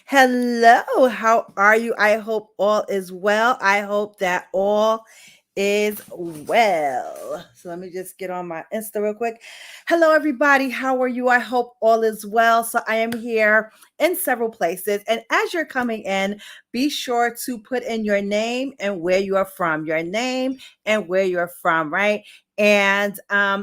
Hello, how are you? I hope all is well. I hope that all is well. So let me just get on my Insta real quick. Hello, everybody. How are you? I hope all is well. So I am here in several places. And as you're coming in, be sure to put in your name and where you are from. Your name and where you're from, right? And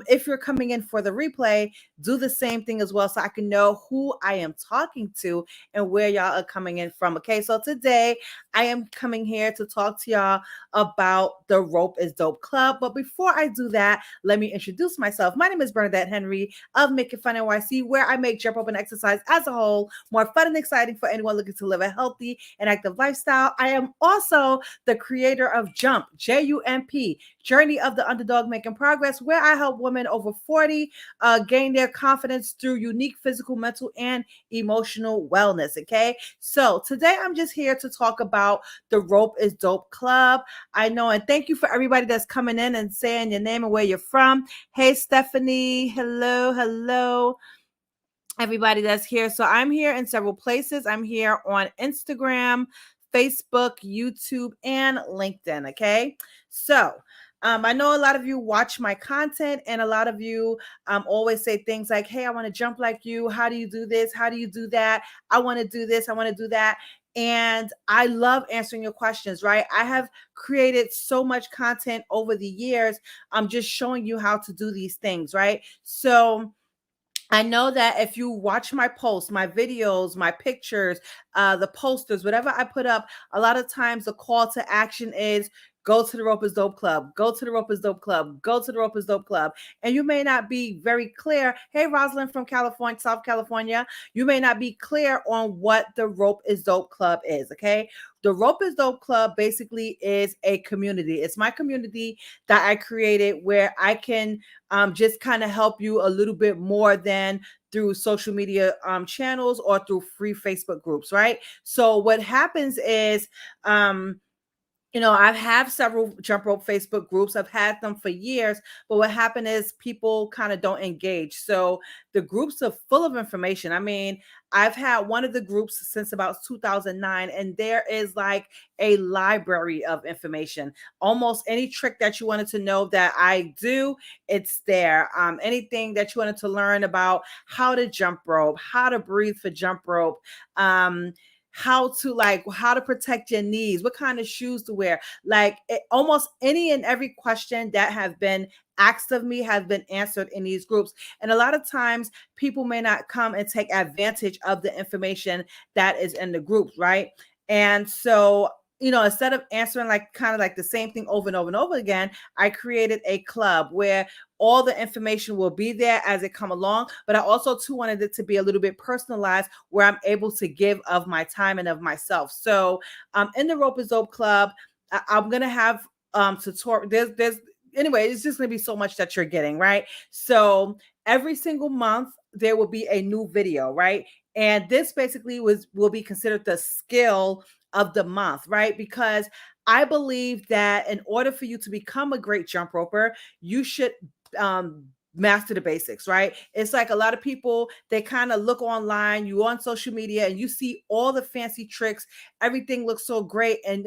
if you're coming in for the replay, do the same thing as well so I can know who I am talking to and where y'all are coming in from. Okay, so today I am coming here to talk to y'all about the Rope is Dope Club. But before I do that, let me introduce myself. My name is Bernadette Henry of Make It Fun NYC, where I make jump rope and exercise as a whole more fun and exciting for anyone looking to live a healthy and active lifestyle. I am also the creator of Jump, JUMP, Journey of the Underdog Making Progress, where I help women over 40 gain their confidence through unique physical, mental, and emotional wellness. Okay, so today I'm just here to talk about the Rope is Dope Club. I know, and thank you for everybody that's coming in and saying your name and where you're from. Hey, Stephanie. Hello, hello. Everybody that's here. So I'm here in several places. I'm here on Instagram, Facebook, YouTube, and LinkedIn. Okay. So I know a lot of you watch my content, and a lot of you always say things like, hey, I want to jump like you. How do you do this? How do you do that? I want to do this. I want to do that. And I love answering your questions, right? I have created so much content over the years. I'm just showing you how to do these things, right? So, I know that if you watch my posts, my videos, my pictures, the posters, whatever I put up, a lot of times the call to action is go to the Rope is Dope Club, go to the Rope is Dope Club, go to the Rope is Dope Club. And you may not be very clear. Hey, Rosalind from California, South California, you may not be clear on what the Rope is Dope Club is. Okay. The Rope is Dope Club basically is a community. It's my community that I created where I can just kind of help you a little bit more than through social media channels or through free Facebook groups, right? So what happens is, I've had several jump rope Facebook groups. I've had them for years, but what happened is people kind of don't engage. So the groups are full of information. I mean, I've had one of the groups since about 2009, and there is like a library of information. Almost any trick that you wanted to know that I do, it's there. Anything that you wanted to learn about how to jump rope, how to breathe for jump rope, how to protect your knees, what kind of shoes to wear, almost any and every question that have been asked of me has been answered in these groups. And a lot of times people may not come and take advantage of the information that is in the groups, right? And so, instead of answering like kind of like the same thing over and over and over again, I created a club where all the information will be there as it come along. But I also too wanted it to be a little bit personalized where I'm able to give of my time and of myself. So in the Rope is Dope Club, I'm gonna have tutorial. There's anyway, it's just gonna be so much that you're getting, right? So every single month there will be a new video, right? And this basically will be considered the skill of the month, right? Because I believe that in order for you to become a great jump roper, you should master the basics, right? It's like a lot of people, they kind of look online, you on social media, and you see all the fancy tricks, everything looks so great, and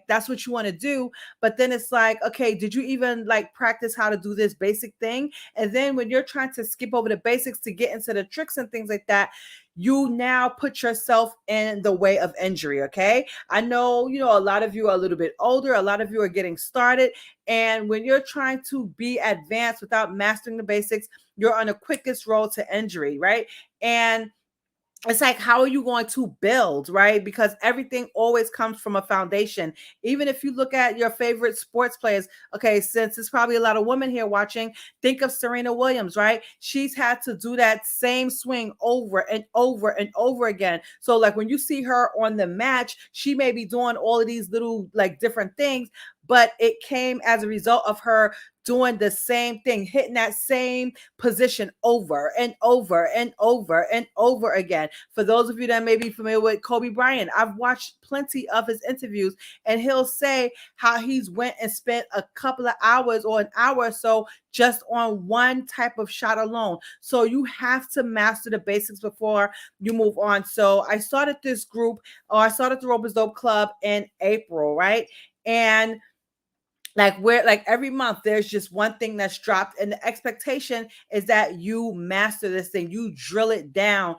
that's what you want to do. But then it's like, okay, did you even like practice how to do this basic thing? And then when you're trying to skip over the basics to get into the tricks and things like that, you now put yourself in the way of injury. Okay, I know, a lot of you are a little bit older, a lot of you are getting started, and when you're trying to be advanced without mastering the basics, you're on the quickest road to injury, right? And it's like, how are you going to build, right? Because everything always comes from a foundation. Even if you look at your favorite sports players, okay, since there's probably a lot of women here watching, think of Serena Williams, right? She's had to do that same swing over and over and over again. So like when you see her on the match, she may be doing all of these little like different things, but it came as a result of her doing the same thing, hitting that same position over and over and over and over again. For those of you that may be familiar with Kobe Bryant, I've watched plenty of his interviews, and he'll say how he's went and spent a couple of hours or an hour or so just on one type of shot alone. So you have to master the basics before you move on. So I started this group, or I started the Ropers Dope Club in April, right? And like every month there's just one thing that's dropped, and the expectation is that you master this thing, you drill it down,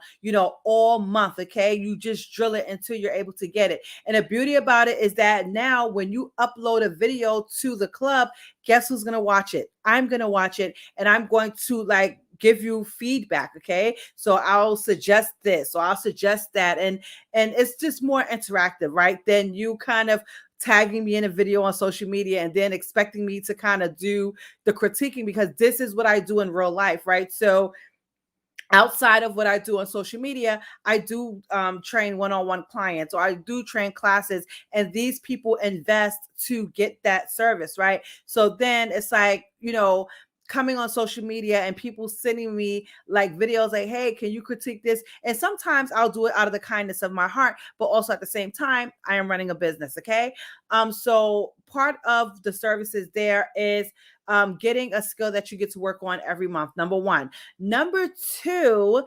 all month. Okay, you just drill it until you're able to get it. And the beauty about it is that now when you upload a video to the club, guess who's going to watch it? I'm going to watch it, and I'm going to give you feedback. Okay, so I'll suggest this, so I'll suggest that, and it's just more interactive, right? Then you kind of tagging me in a video on social media and then expecting me to kind of do the critiquing, because this is what I do in real life, right? So outside of what I do on social media, I do train one-on-one clients, or I do train classes, and these people invest to get that service, right? So then it's like, coming on social media and people sending me videos like, hey, can you critique this? And sometimes I'll do it out of the kindness of my heart, but also at the same time, I am running a business. Okay. So part of the services there is getting a skill that you get to work on every month. Number one. Number two,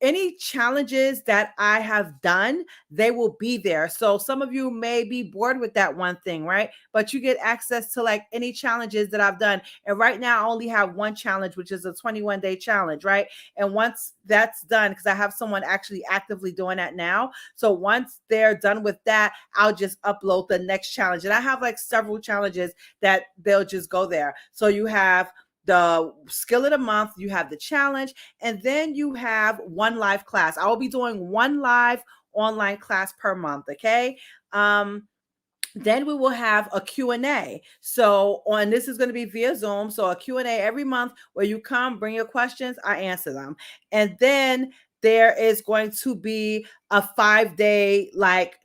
any challenges that I have done, they will be there. So some of you may be bored with that one thing, right? But you get access to any challenges that I've done. And right now I only have one challenge, which is a 21-day challenge, right? And once that's done, because I have someone actually actively doing that now. So once they're done with that, I'll just upload the next challenge. And I have several challenges that they'll just go there. So you have the skill of the month, you have the challenge, and then you have one live class. I will be doing one live online class per month. Okay. Then we will have a Q&A. So this is going to be via Zoom. So a Q&A every month where you come, bring your questions, I answer them. And then there is going to be a 5-day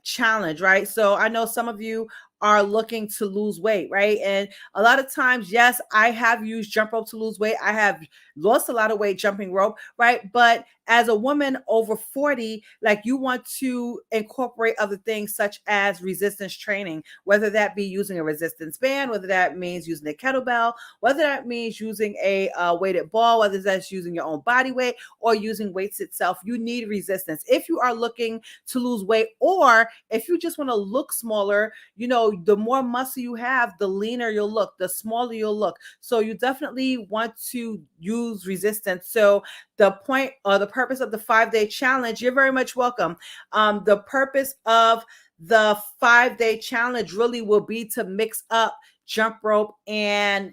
challenge, right? So I know some of you are looking to lose weight, right? And a lot of times, yes, I have used jump rope to lose weight. I have lost a lot of weight jumping rope, right? But as a woman over 40, you want to incorporate other things such as resistance training, whether that be using a resistance band, whether that means using a kettlebell, whether that means using a weighted ball, whether that's using your own body weight or using weights itself. You need resistance. If you are looking to lose weight, or if you just want to look smaller, the more muscle you have, the leaner you'll look, the smaller you'll look. So you definitely want to use resistance. So the point or the purpose of the 5-day challenge, you're very much welcome. The purpose of the 5-day challenge really will be to mix up jump rope and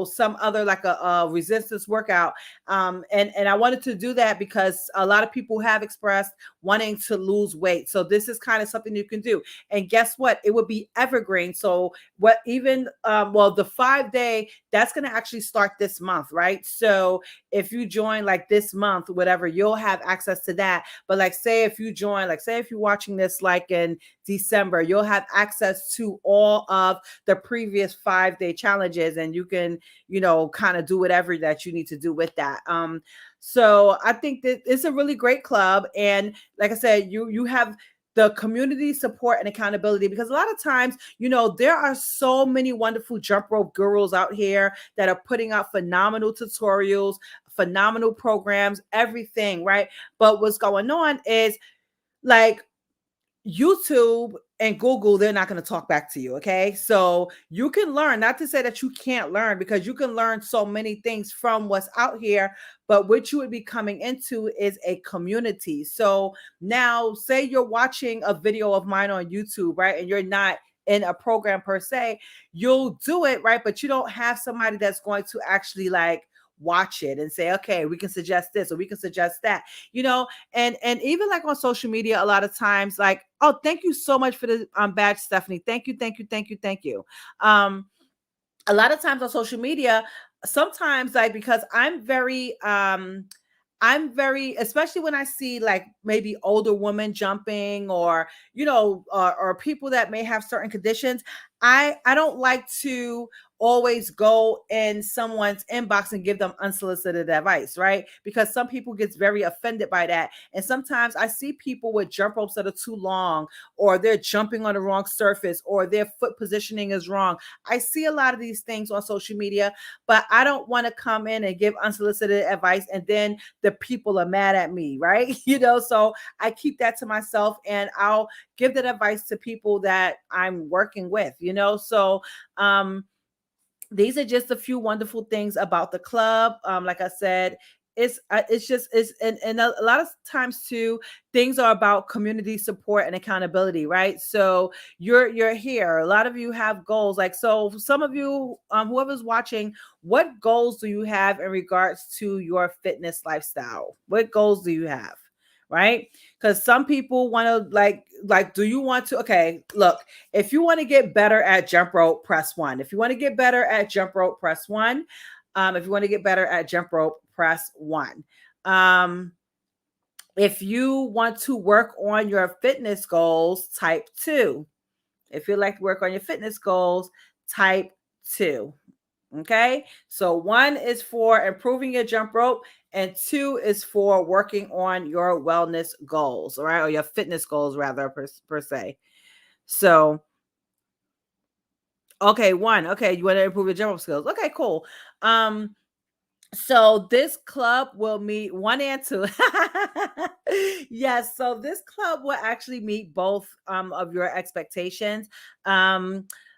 some other a resistance workout, and I wanted to do that because a lot of people have expressed wanting to lose weight. So this is kind of something you can do, and guess what, it would be evergreen. So what even the 5-day, that's going to actually start this month, right? So if you join this month, whatever, you'll have access to that. But say if you join, say if you're watching this in December, you'll have access to all of the previous 5-day challenges, and you can, kind of do whatever that you need to do with that. So I think that it's a really great club. And like I said, you have the community support and accountability, because a lot of times, there are so many wonderful jump rope gurus out here that are putting out phenomenal tutorials, phenomenal programs, everything, right? But what's going on is YouTube and Google, they're not going to talk back to you. Okay. So you can learn, not to say that you can't learn, because you can learn so many things from what's out here, but what you would be coming into is a community. So now say you're watching a video of mine on YouTube, right? And you're not in a program per se, you'll do it, right? But you don't have somebody that's going to actually watch it and say, okay, we can suggest this or we can suggest that, and even on social media, a lot of times oh, thank you so much for the badge, Stephanie. Thank you. A lot of times on social media, sometimes because I'm very I'm very, especially when I see like maybe older women jumping, or or people that may have certain conditions. I don't like to always go in someone's inbox and give them unsolicited advice, right? Because some people gets very offended by that. And sometimes I see people with jump ropes that are too long, or they're jumping on the wrong surface, or their foot positioning is wrong. I see a lot of these things on social media, but I don't want to come in and give unsolicited advice and then the people are mad at me, right? So I keep that to myself, and I'll give that advice to people that I'm working with, So these are just a few wonderful things about the club. Like I said, it's just it's and a lot of times too, things are about community support and accountability, right? So you're here. A lot of you have goals. Like, so some of you, whoever's watching, what goals do you have in regards to your fitness lifestyle? What goals do you have? Right? Because some people want to do you want to, okay, look, if you want to get better at jump rope, press one. If you want to get better at jump rope, press one. If you want to get better at jump rope, press one. If you want to work on your fitness goals, type two. If you like to work on your fitness goals, type two. Okay, so one is for improving your jump rope, and two is for working on your wellness goals, all right, or your fitness goals rather, per se. So, okay, one. Okay, you want to improve your jump rope skills. Okay, cool. So this club will meet one and two. Yes, so this club will actually meet both of your expectations.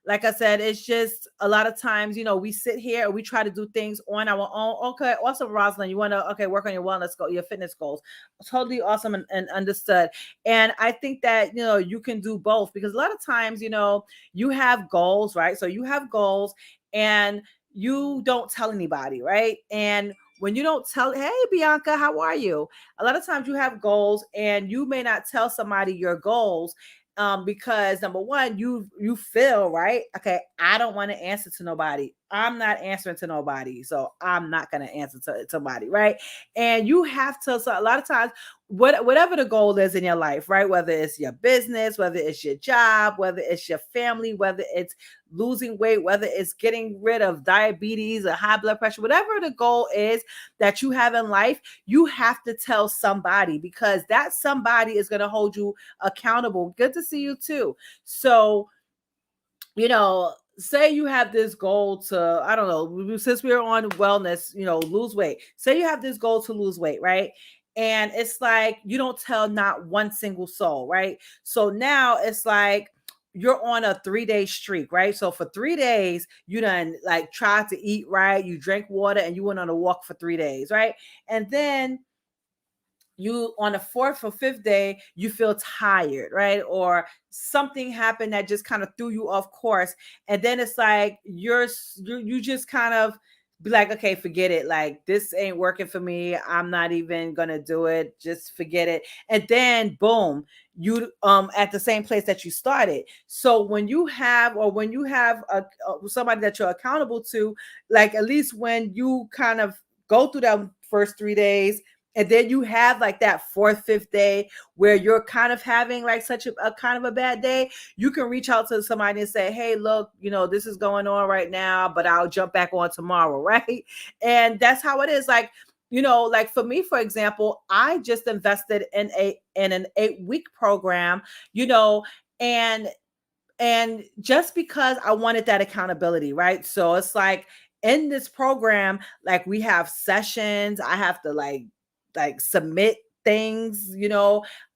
Like I said, it's just a lot of times, we sit here and we try to do things on our own. Okay, awesome, Rosalind. You want to work on your wellness goal, your fitness goals. Totally awesome and understood. And I think that you can do both, because a lot of times, you have goals, right? So you have goals, and you don't tell anybody, right? And when you don't tell, hey, Bianca, how are you? A lot of times you have goals and you may not tell somebody your goals, because number one, you feel, right, okay, I don't want to answer to nobody. I'm not answering to nobody, so I'm not going to answer to somebody, right? And you have to, so a lot of times, whatever the goal is in your life, right, whether it's your business, whether it's your job, whether it's your family, whether it's losing weight, whether it's getting rid of diabetes or high blood pressure, whatever the goal is that you have in life, you have to tell somebody, because that somebody is going to hold you accountable. Good to see you too. So, say you have this goal to, I don't know, since we're on wellness, lose weight. Say you have this goal to lose weight, right? And it's like you don't tell not one single soul, right? So now it's like you're on a 3-day streak, right? So for 3 days, you done like tried to eat right, you drank water, and you went on a walk for 3 days, right? And then you, on the fourth or fifth day, you feel tired, right? Or something happened that just kind of threw you off course. And then it's like you just kind of be like, okay, forget it. Like, this ain't working for me. I'm not even gonna do it. Just forget it. And then boom, you at the same place that you started. So when you have somebody that you're accountable to, like, at least when you kind of go through that first 3 days, and then you have like that fourth, fifth day where you're kind of having like such a kind of a bad day, you can reach out to somebody and say, hey, look, this is going on right now, but I'll jump back on tomorrow, right? And that's how it is. Like, like for me, for example, I just invested in an 8-week program, and just because I wanted that accountability, right? So it's like, in this program, like, we have sessions, I have to like submit things, and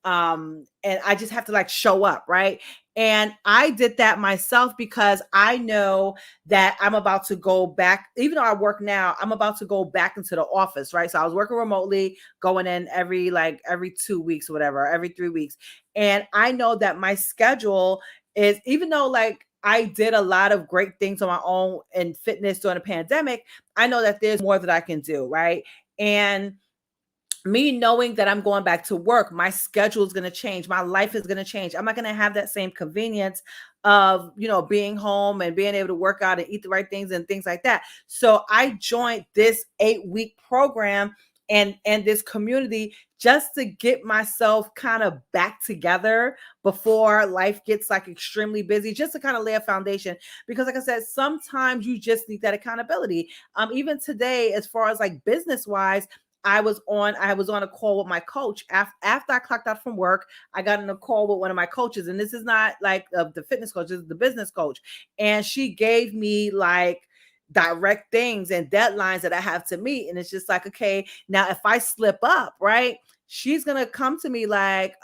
I just have to like show up, right? And I did that myself because I know that I'm about to go back. Even though I work now, I'm about to go back into the office, right? So I was working remotely, going in every 2 weeks or whatever, every 3 weeks. And I know that my schedule is, even though like I did a lot of great things on my own in fitness during the pandemic, I know that there's more that I can do, right? And me knowing that I'm going back to work, my schedule is going to change. My life is going to change. I'm not going to have that same convenience of, being home and being able to work out and eat the right things and things like that. So I joined this 8-week program and this community, just to get myself kind of back together before life gets like extremely busy, just to kind of lay a foundation. Because like I said, sometimes you just need that accountability. Even today, as far as like business wise, I was on a call with my coach after I clocked out from work. I got on a call with one of my coaches, and this is not like the fitness coach, this is the business coach, and she gave me like direct things and deadlines that I have to meet. And it's just like, okay, now if I slip up, right? She's gonna come to me like,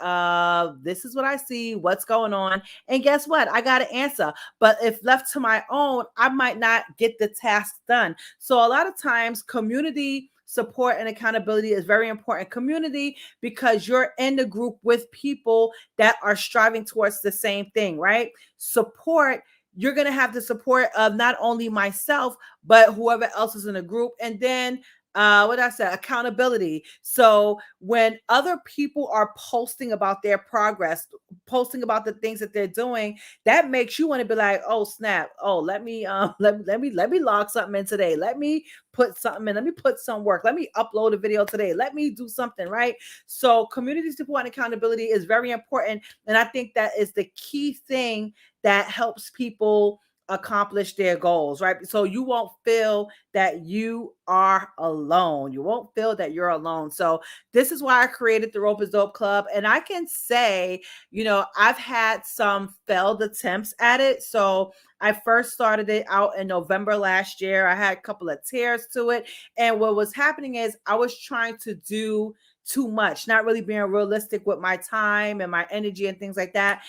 this is what I see, what's going on. And guess what? I got to answer. But if left to my own, I might not get the task done. So a lot of times, community support and accountability is very important. Community, because you're in the group with people that are striving towards the same thing, right? Support, you're going to have the support of not only myself, but whoever else is in the group. And then what I said, accountability. So when other people are posting about their progress, posting about the things that they're doing, that makes you want to be like, oh snap, oh let me log something in today. Let me put something in. Let me put some work. Let me upload a video today. Let me do something, right? So community support and accountability is very important, and I think that is the key thing that helps people accomplish their goals, right? So you won't feel that you are alone. You won't feel that you're alone. So this is why I created the Rope is Dope Club. And I can say, I've had some failed attempts at it. So I first started it out in November last year. I had a couple of tears to it. And what was happening is I was trying to do too much, not really being realistic with my time and my energy and things like that.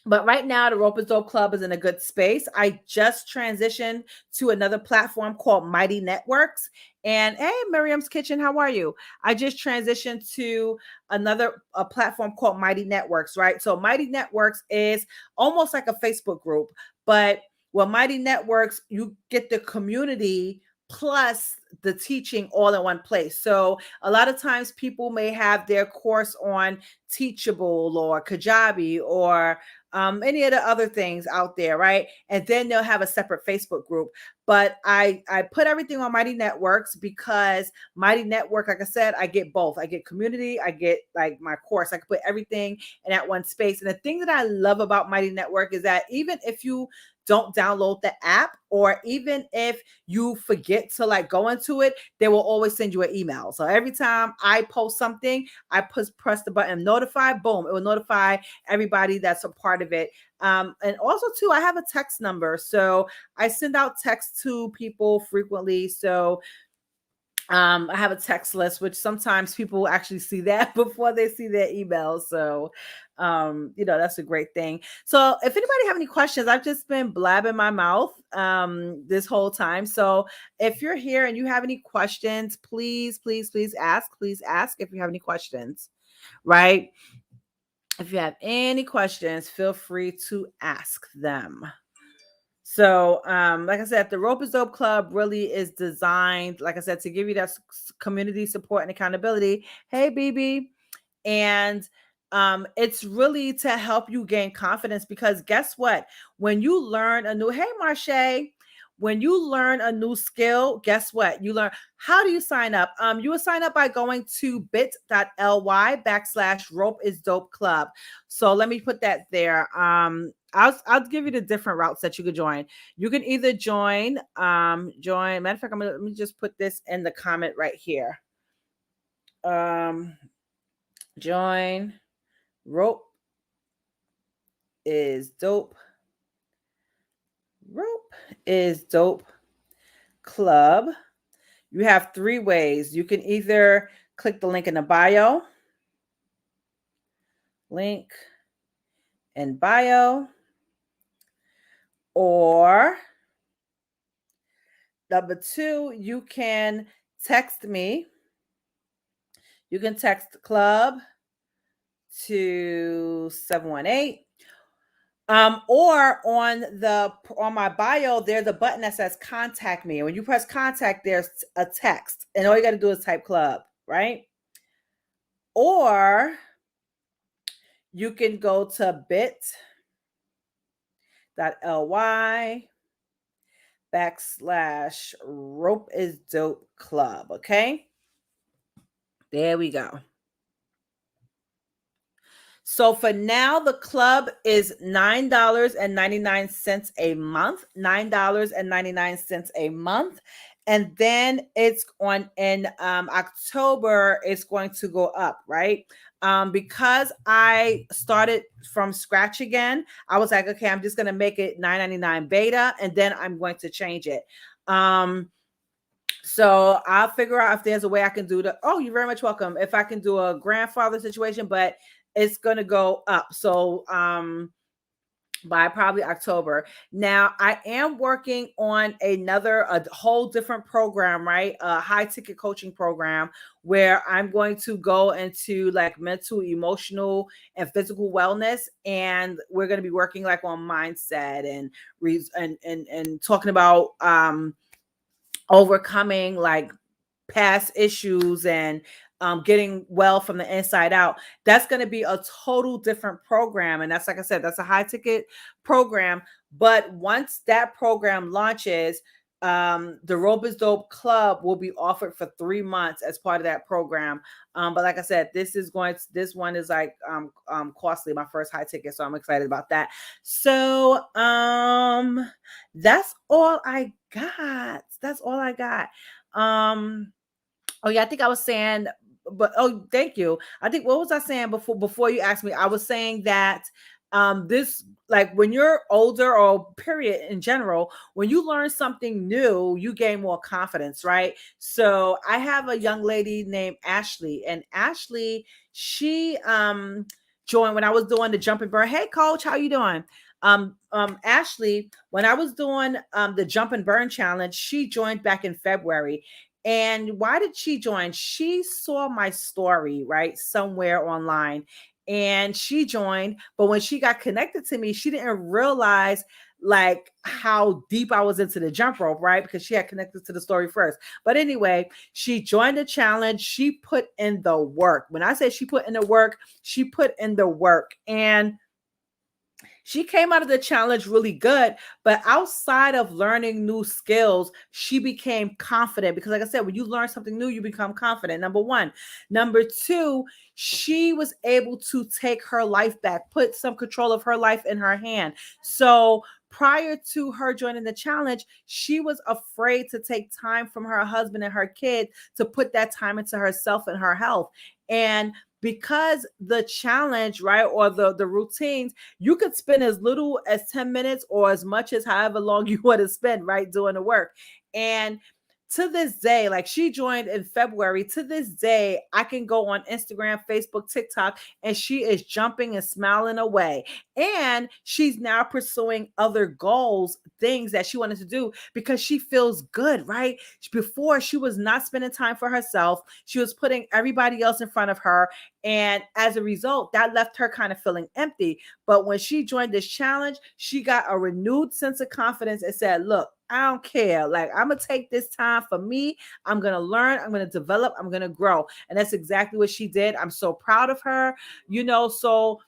But right now, the Rope is Dope Club is in a good space. I just transitioned to another platform called Mighty Networks. And hey, Miriam's Kitchen, how are you? I just transitioned to another a platform called Mighty Networks, right? So Mighty Networks is almost like a Facebook group, but with Mighty Networks, you get the community plus the teaching all in one place. So a lot of times people may have their course on Teachable or Kajabi or any of the other things out there, right? And then they'll have a separate Facebook group. But I put everything on Mighty Networks because Mighty Network, like I said, I get both. I get community, I get like my course. I can put everything in that one space. And the thing that I love about Mighty Network is that even if you don't download the app, or even if you forget to like go into it, they will always send you an email. So every time I post something, I press the button notify, boom, it will notify everybody that's a part of it. And also too, I have a text number. So I send out texts to people frequently. So I have a text list, which sometimes people actually see that before they see their emails. So, that's a great thing. So if anybody have any questions, I've just been blabbing my mouth this whole time. So if you're here and you have any questions, please, please, please ask. Please ask if you have any questions, right? If you have any questions, feel free to ask them. So, like I said, the Rope is Dope Club really is designed, like I said, to give you that community support and accountability. Hey, BB. And it's really to help you gain confidence, because guess what? When you learn a new, hey, Marche, when you learn a new skill, guess what? You learn, how do you sign up? You will sign up by going to bit.ly/Rope is Dope Club. So let me put that there. I'll give you the different routes that you could join. You can either join. Matter of fact, let me just put this in the comment right here. Join Rope is Dope. Rope is Dope Club. You have three ways. You can either click the link in the bio. Link in bio. Or number two, you can text me. You can text club to 718. Or on my bio, there's a button that says contact me. And when you press contact, there's a text. And all you got to do is type club, right? Or you can go to bit.ly/Rope is Dope Club. Okay. There we go. So for now, the club is $9.99 a month. $9.99 a month. And then it's on in October, it's going to go up, right? Because I started from scratch again, I was like, okay, I'm just gonna make it $9.99 beta, and then I'm going to change it. So I'll figure out if there's a way I can do the. Oh, you're very much welcome. If I can do a grandfather situation, but it's gonna go up. So by probably October. Now I am working on a whole different program, right? A high ticket coaching program where I'm going to go into like mental, emotional, and physical wellness, and we're going to be working like on mindset and talking about overcoming like past issues and getting well from the inside out. That's going to be a total different program. And that's, like I said, that's a high ticket program. But once that program launches, the Rope is Dope Club will be offered for 3 months as part of that program. But like I said, this one is like costly, my first high ticket. So I'm excited about that. So that's all I got. That's all I got. Oh yeah, I think I was saying, but oh, thank you. I think what was I saying before you asked me? I was saying that this like when you're older or period in general, when you learn something new, you gain more confidence, right? So I have a young lady named Ashley, and Ashley, she joined when I was doing the jumping bird. Hey coach, how you doing? Ashley, when I was doing the jump and burn challenge, she joined back in February. And why did she join? She saw my story, right, somewhere online, and she joined. But when she got connected to me, she didn't realize like how deep I was into the jump rope, right? Because she had connected to the story first. But anyway, she joined the challenge. She put in the work. When I say she put in the work, she put in the work. And she came out of the challenge really good, but outside of learning new skills, she became confident because, like I said, when you learn something new, you become confident. Number one. Number two, she was able to take her life back, put some control of her life in her hand. So prior to her joining the challenge, she was afraid to take time from her husband and her kid to put that time into herself and her health. And because the challenge, right, or the routines, you could spend as little as 10 minutes or as much as however long you want to spend, right, doing the work. And to this day, like she joined in February, to this day, I can go on Instagram, Facebook, TikTok, and she is jumping and smiling away. And she's now pursuing other goals, things that she wanted to do because she feels good, right? Before, she was not spending time for herself. She was putting everybody else in front of her. And as a result, that left her kind of feeling empty. But when she joined this challenge, she got a renewed sense of confidence and said, look, I don't care. Like, I'm going to take this time for me. I'm going to learn. I'm going to develop. I'm going to grow. And that's exactly what she did. I'm so proud of her, so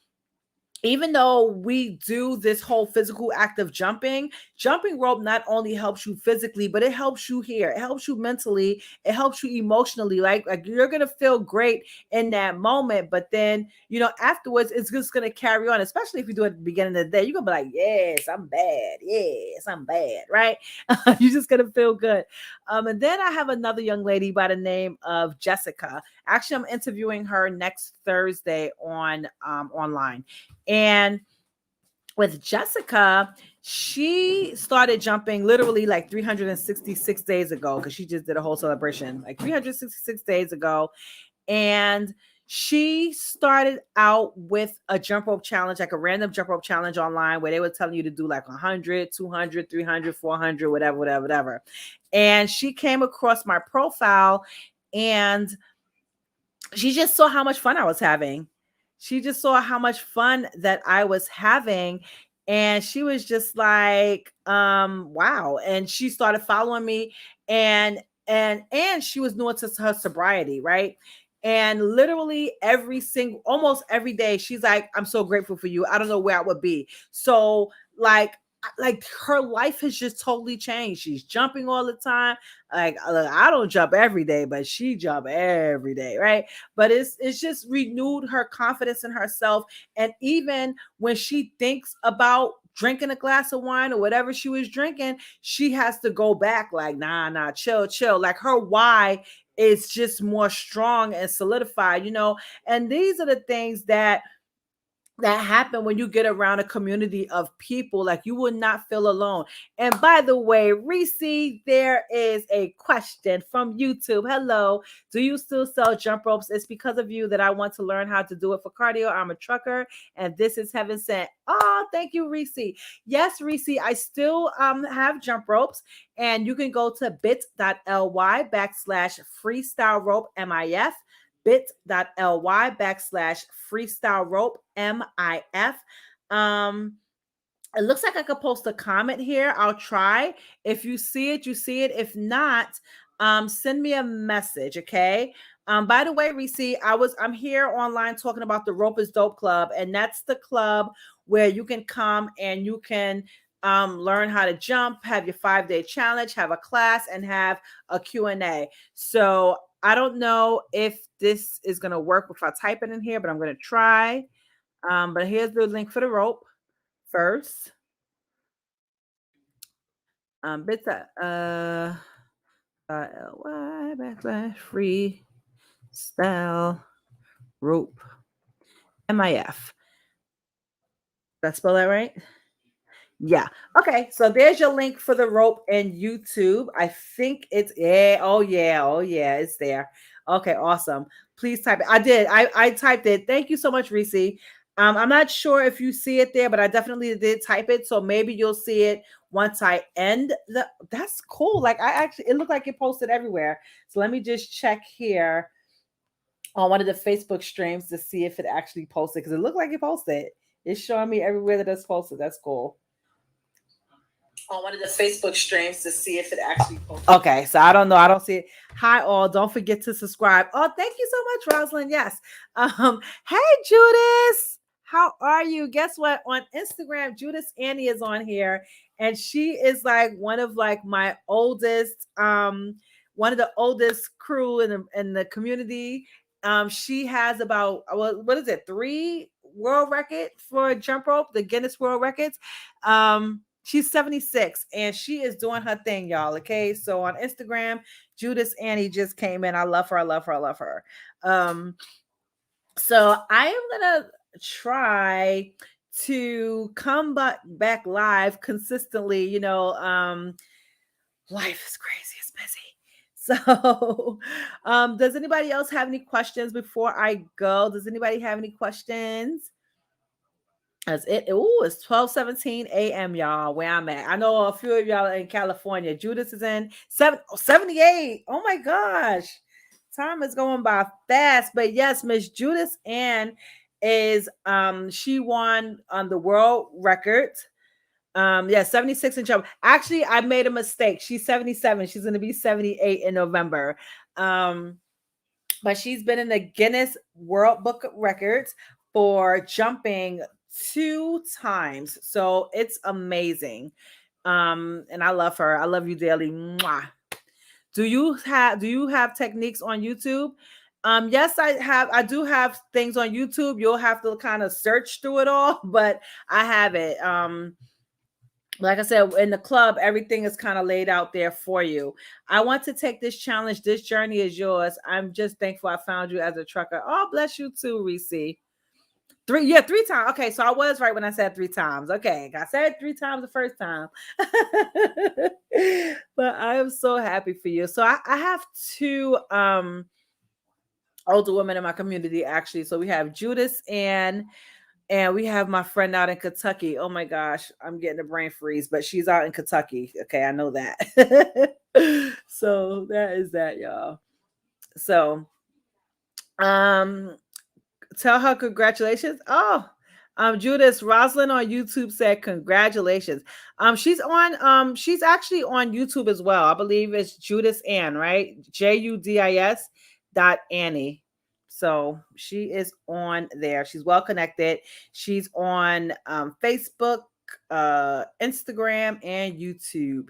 even though we do this whole physical act of jumping rope not only helps you physically, but it helps you here. It helps you mentally. It helps you emotionally. Like you're going to feel great in that moment. But then, afterwards, it's just going to carry on, especially if you do it at the beginning of the day. You're going to be like, yes, I'm bad. Yes, I'm bad. Right. You're just going to feel good. And then I have another young lady by the name of Jessica. Actually, I'm interviewing her next Thursday online. And with Jessica, she started jumping literally like 366 days ago because she just did a whole celebration like 366 days ago. And she started out with a jump rope challenge, like a random jump rope challenge online where they were telling you to do like 100, 200, 300, 400, whatever. And she came across my profile and she just saw how much fun I was having. She just saw how much fun that I was having. And she was just like, wow. And she started following me and she was new to her sobriety, right? And literally almost every day, she's like, I'm so grateful for you. I don't know where I would be. So like, like her life has just totally changed. She's jumping all the time. Like look, I don't jump every day, but she jump every day, right? But it's just renewed her confidence in herself. And even when she thinks about drinking a glass of wine or whatever she was drinking, she has to go back like, nah, chill, chill. Like her why is just more strong and solidified, you know. And these are the things that happen when you get around a community of people. Like you will not feel alone. And by the way, Reese, there is a question from YouTube. Hello, do you still sell jump ropes? It's because of you that I want to learn how to do it for cardio. I'm a trucker and this is heaven sent. Oh, thank you, Reese. Yes, Reese, I still have jump ropes, and you can go to bit.ly/freestyle rope MIF, bit.ly/freestyle rope MIF. Um, it looks like I could post a comment here. I'll try. If you see it, you see it. If not, send me a message, okay? By the way, Reese, I'm here online talking about the Rope is Dope Club, and that's the club where you can come and you can learn how to jump, have your 5-day challenge, have a class, and have a Q&A. So I don't know if this is going to work if I type it in here, but I'm going to try. But here's the link for the rope first. Bits ly freestyle rope MIF. Did I spell that right? Yeah. Okay. So there's your link for the rope and YouTube. I think it's yeah. Oh yeah. Oh yeah. It's there. Okay. Awesome. Please type it. I did. I typed it. Thank you so much, Reese. I'm not sure if you see it there, but I definitely did type it. So maybe you'll see it once I end the. That's cool. Like I actually, it looked like it posted everywhere. So let me just check here on one of the Facebook streams to see if it actually posted, because it looked like it posted. It's showing me everywhere that it's posted. That's cool. On one of the Facebook streams to see if it actually posted. Okay, so I don't know. I don't see it. Hi all. Don't forget to subscribe. Oh, thank you so much, Rosalind. Yes. Hey Judas. How are you? Guess what? On Instagram, Judas Annie is on here, and she is like one of like my oldest, one of the oldest crew in the community. She has about what is it, 3 world record for jump rope, the Guinness World Records. She's 76 and she is doing her thing, y'all. Okay. So on Instagram, Judas Annie just came in. I love her. I love her. I love her. So I am gonna try to come back live consistently. You know, life is crazy. It's busy. So, does anybody else have any questions before I go? Does anybody have any questions? As it it's 12:17 a.m. y'all, where I'm at. I know a few of y'all are in California. Judas is in 78. Oh my gosh. Time is going by fast. But yes, Miss Judas Ann is she won on the world record. Yeah, 76 in jump. Actually, I made a mistake. She's 77. She's gonna be 78 in November. But she's been in the Guinness World Book of Records for jumping 2 times. So it's amazing. And I love her. I love you daily. Mwah. Do you have techniques on YouTube? Yes, I do have things on YouTube. You'll have to kind of search through it all, but I have it. Like I said, in the club, everything is kind of laid out there for you. I want to take this challenge. This journey is yours. I'm just thankful I found you as a trucker. Oh, bless you too, Reese. 3 times. Okay, so I was right when I said 3 times. Okay, I said 3 times the first time. But I am so happy for you. So I have 2 older women in my community, actually. So we have Judas and we have my friend out in Kentucky. Oh my gosh, I'm getting a brain freeze, but she's out in Kentucky. Okay, I know that. So that is that, y'all. So, tell her congratulations. Oh, Judas Roslyn on YouTube said congratulations. She's actually on YouTube as well. I believe it's Judas Ann, right? JUDIS Annie. So she is on there. She's well connected. She's on Facebook, Instagram, and YouTube.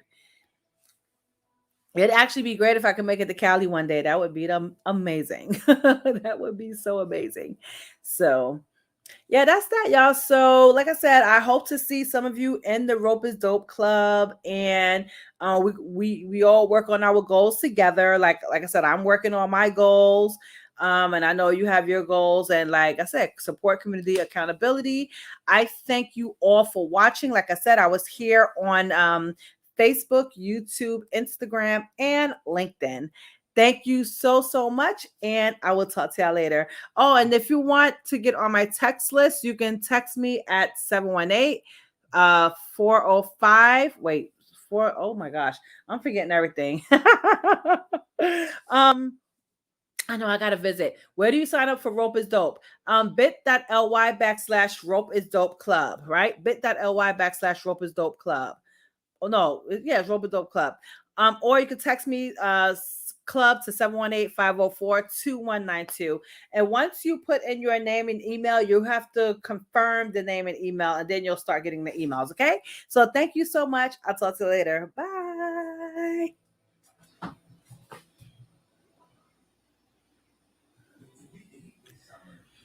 It'd actually be great if I could make it to Cali one day. That would be amazing. That would be so amazing. So, yeah, that's that, y'all. So, like I said, I hope to see some of you in the Rope is Dope Club, and we all work on our goals together. Like I said, I'm working on my goals, and I know you have your goals. And like I said, support community accountability. I thank you all for watching. Like I said, I was here on Facebook, YouTube, Instagram, and LinkedIn. Thank you so much, and I will talk to y'all later. Oh, and if you want to get on my text list, you can text me at 718 405. Wait, oh my gosh, I'm forgetting everything. I know I gotta visit. Where do you sign up for Rope is Dope? Bit.ly/Rope is Dope Club, right? Bit.ly/Rope is Dope Club. Oh no, yeah, it's Rope is Dope Club. Or you can text me club to 718-504-2192. And once you put in your name and email, you have to confirm the name and email, and then you'll start getting the emails. Okay. So thank you so much. I'll talk to you later. Bye.